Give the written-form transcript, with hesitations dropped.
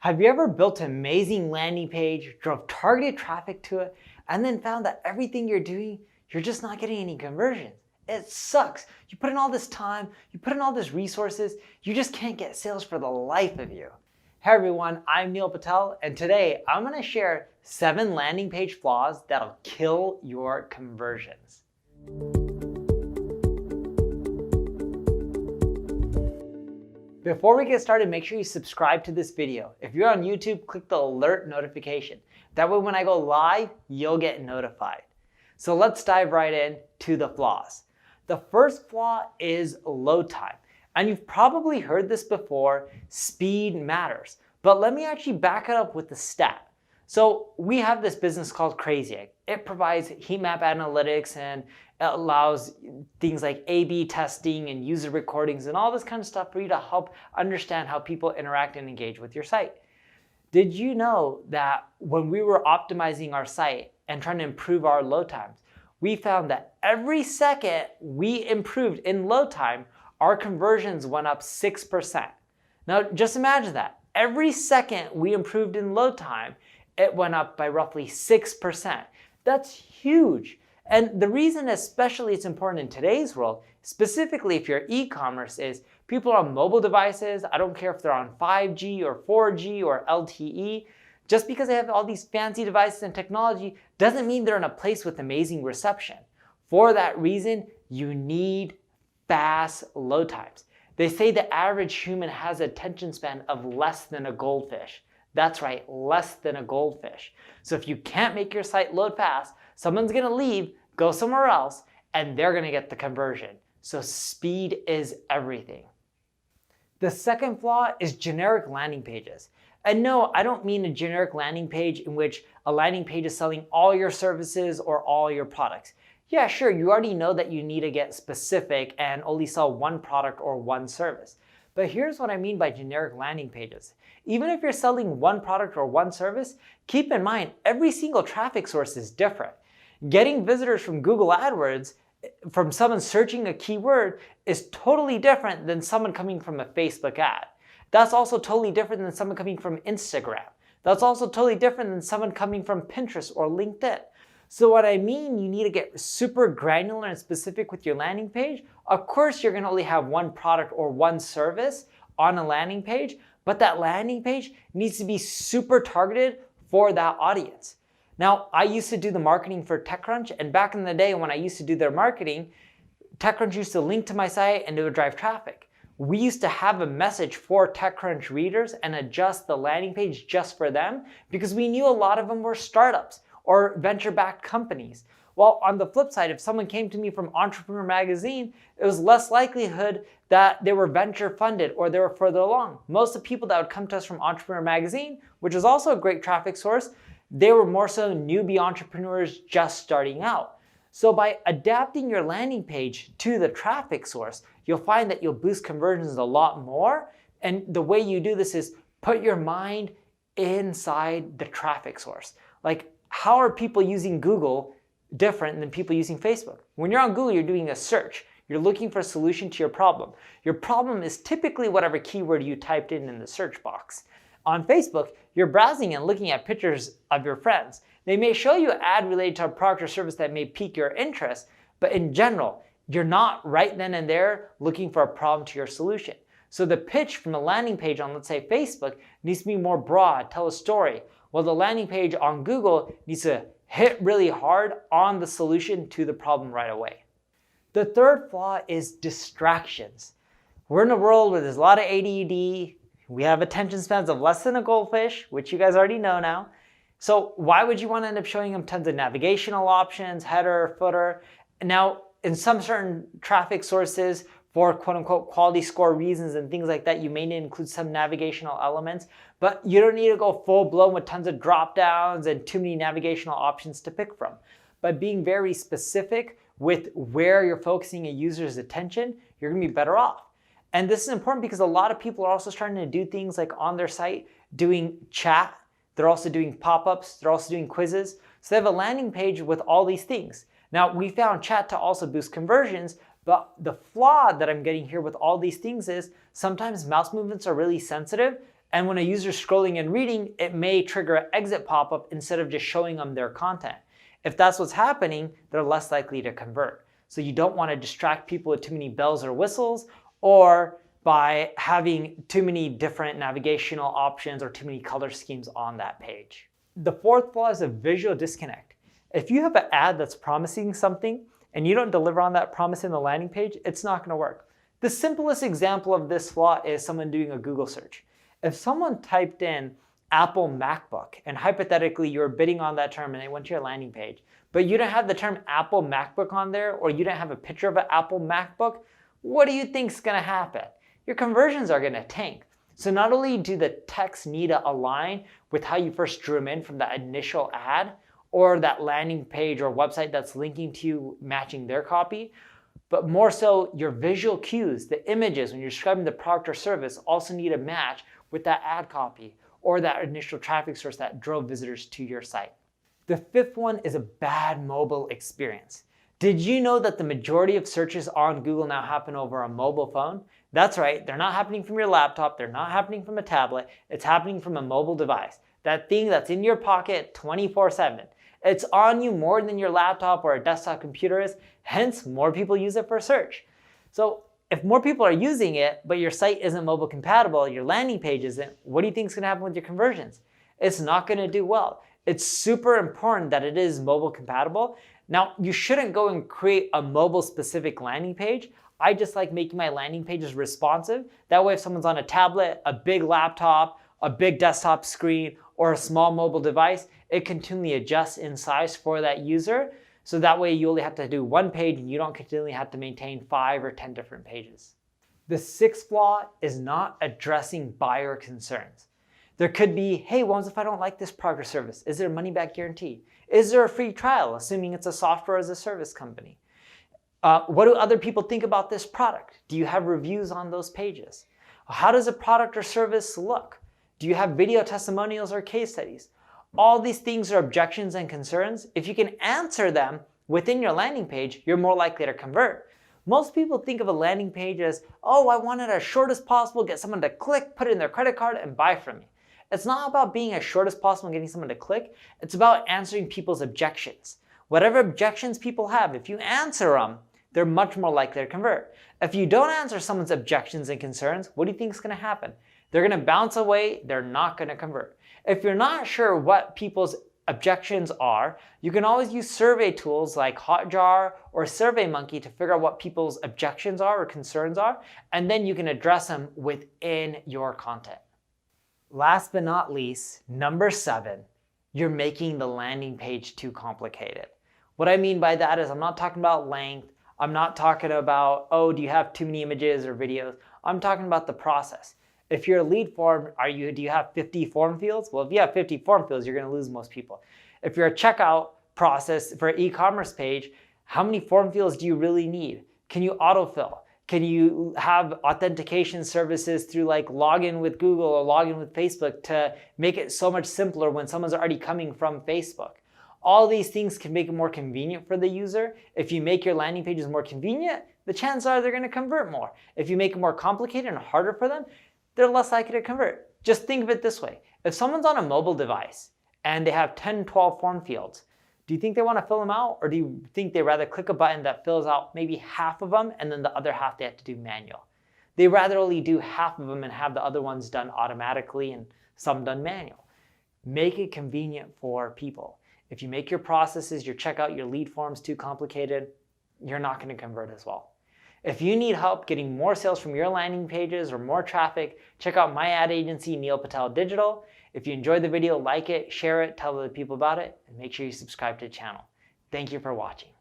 Have you ever built an amazing landing page, drove targeted traffic to it, and then found that everything you're doing, you're just not getting any conversions? It sucks. You put in all this time, you put in all these resources, you just can't get sales for the life of you. Hey everyone, I'm Neil Patel, and today I'm going to share 7 landing page flaws that'll kill your conversions. Before we get started, make sure you subscribe to this video. If you're on YouTube, click the alert notification. That way when I go live, you'll get notified. So let's dive right in to the flaws. The first flaw is load time. And you've probably heard this before, speed matters. But let me actually back it up with the stat. So we have this business called Crazy Egg. It provides heat map analytics and it allows things like A/B testing and user recordings and all this kind of stuff for you to help understand how people interact and engage with your site. Did you know that when we were optimizing our site and trying to improve our load times, we found that every second we improved in load time, our conversions went up 6%. Now just imagine that. Every second we improved in load time, it went up by roughly 6%. That's huge. And the reason especially it's important in today's world, specifically if you're e-commerce, is people are on mobile devices. I don't care if they're on 5G or 4G or LTE. Just because they have all these fancy devices and technology doesn't mean they're in a place with amazing reception. For that reason, you need fast load times. They say the average human has an attention span of less than a goldfish. That's right, less than a goldfish. So if you can't make your site load fast, someone's gonna leave, go somewhere else, and they're gonna get the conversion. So speed is everything. The second flaw is generic landing pages. And no, I don't mean a generic landing page in which a landing page is selling all your services or all your products. Yeah, sure, you already know that you need to get specific and only sell one product or one service. But here's what I mean by generic landing pages. Even if you're selling one product or one service, keep in mind every single traffic source is different. Getting visitors from Google AdWords from someone searching a keyword is totally different than someone coming from a Facebook ad. That's also totally different than someone coming from Instagram. That's also totally different than someone coming from Pinterest or LinkedIn. So what I mean, you need to get super granular and specific with your landing page. Of course, you're gonna only have one product or one service on a landing page, but that landing page needs to be super targeted for that audience. Now, I used to do the marketing for TechCrunch, and back in the day when I used to do their marketing, TechCrunch used to link to my site and it would drive traffic. We used to have a message for TechCrunch readers and adjust the landing page just for them because we knew a lot of them were startups or venture-backed companies. Well, on the flip side, if someone came to me from Entrepreneur Magazine, it was less likelihood that they were venture funded or they were further along. Most of the people that would come to us from Entrepreneur Magazine, which is also a great traffic source, they were more so newbie entrepreneurs just starting out. So by adapting your landing page to the traffic source, you'll find that you'll boost conversions a lot more. And the way you do this is put your mind inside the traffic source. Like, how are people using Google different than people using Facebook? When you're on Google, you're doing a search. You're looking for a solution to your problem. Your problem is typically whatever keyword you typed in the search box. On Facebook, you're browsing and looking at pictures of your friends. They may show you an ad related to a product or service that may pique your interest, but in general, you're not right then and there looking for a problem to your solution. So the pitch from a landing page on, let's say, Facebook needs to be more broad, tell a story. Well, the landing page on Google needs to hit really hard on the solution to the problem right away. The third flaw is distractions. We're in a world where there's a lot of ADD. We have attention spans of less than a goldfish, which you guys already know now. So why would you want to end up showing them tons of navigational options, header, footer? Now, in some certain traffic sources, for quote unquote quality score reasons and things like that, you may need to include some navigational elements, but you don't need to go full blown with tons of drop downs and too many navigational options to pick from. By being very specific with where you're focusing a user's attention, you're gonna be better off. And this is important because a lot of people are also starting to do things like on their site, doing chat, they're also doing pop-ups, they're also doing quizzes. So they have a landing page with all these things. Now, we found chat to also boost conversions, but the flaw that I'm getting here with all these things is sometimes mouse movements are really sensitive And when a user's scrolling and reading, it may trigger an exit pop-up instead of just showing them their content. If that's what's happening, they're less likely to convert. So you don't want to distract people with too many bells or whistles, or by having too many different navigational options or too many color schemes on that page. The fourth flaw is a visual disconnect. If you have an ad that's promising something and you don't deliver on that promise in the landing page, it's not going to work. The simplest example of this flaw is someone doing a Google search. If someone typed in Apple MacBook, and hypothetically you're bidding on that term and they went to your landing page, but you don't have the term Apple MacBook on there, or you don't have a picture of an Apple MacBook, what do you think is going to happen? Your conversions are going to tank. So not only do the text need to align with how you first drew them in from that initial ad, or that landing page or website that's linking to you matching their copy, but more so your visual cues, the images when you're describing the product or service also need to match with that ad copy or that initial traffic source that drove visitors to your site. The fifth one is a bad mobile experience. Did you know that the majority of searches on Google now happen over a mobile phone? That's right, they're not happening from your laptop, they're not happening from a tablet, it's happening from a mobile device. That thing that's in your pocket 24/7. It's on you more than your laptop or a desktop computer is, hence more people use it for search. So if more people are using it, but your site isn't mobile compatible, your landing page isn't, what do you think is going to happen with your conversions? It's not going to do well. It's super important that it is mobile compatible. Now, you shouldn't go and create a mobile specific landing page. I just like making my landing pages responsive. That way, if someone's on a tablet, a big laptop, a big desktop screen, or a small mobile device, it continually adjusts in size for that user. So that way you only have to do one page and you don't continually have to maintain 5 or 10 different pages. The sixth flaw is not addressing buyer concerns. There could be, hey, what if I don't like this product or service? Is there a money back guarantee? Is there a free trial, assuming it's a software as a service company? What do other people think about this product? Do you have reviews on those pages? How does a product or service look? Do you have video testimonials or case studies? All these things are objections and concerns. If you can answer them within your landing page, you're more likely to convert. Most people think of a landing page as, oh, I want it as short as possible, get someone to click, put it in their credit card, and buy from me. It's not about being as short as possible and getting someone to click. It's about answering people's objections. Whatever objections people have, if you answer them, they're much more likely to convert. If you don't answer someone's objections and concerns, what do you think is going to happen? They're going to bounce away. They're not going to convert. If you're not sure what people's objections are, you can always use survey tools like Hotjar or SurveyMonkey to figure out what people's objections are or concerns are, and then you can address them within your content. Last but not least, number 7, you're making the landing page too complicated. What I mean by that is I'm not talking about length. I'm not talking about, oh, do you have too many images or videos? I'm talking about the process. If you're a lead form, do you have 50 form fields? Well, if you have 50 form fields, you're going to lose most people. If you're a checkout process for an e-commerce page, how many form fields do you really need? Can you autofill? Can you have authentication services through like login with Google or login with Facebook to make it so much simpler when someone's already coming from Facebook? All these things can make it more convenient for the user. If you make your landing pages more convenient, the chances are they're going to convert more. If you make it more complicated and harder for them, they're less likely to convert. Just think of it this way. If someone's on a mobile device and they have 10, 12 form fields, do you think they want to fill them out, or do you think they rather click a button that fills out maybe half of them and then the other half they have to do manual? They rather only do half of them and have the other ones done automatically and some done manual. Make it convenient for people. If you make your processes, your checkout, your lead forms too complicated, you're not going to convert as well. If you need help getting more sales from your landing pages or more traffic, check out my ad agency, Neil Patel Digital. If you enjoyed the video, like it, share it, tell other people about it, and make sure you subscribe to the channel. Thank you for watching.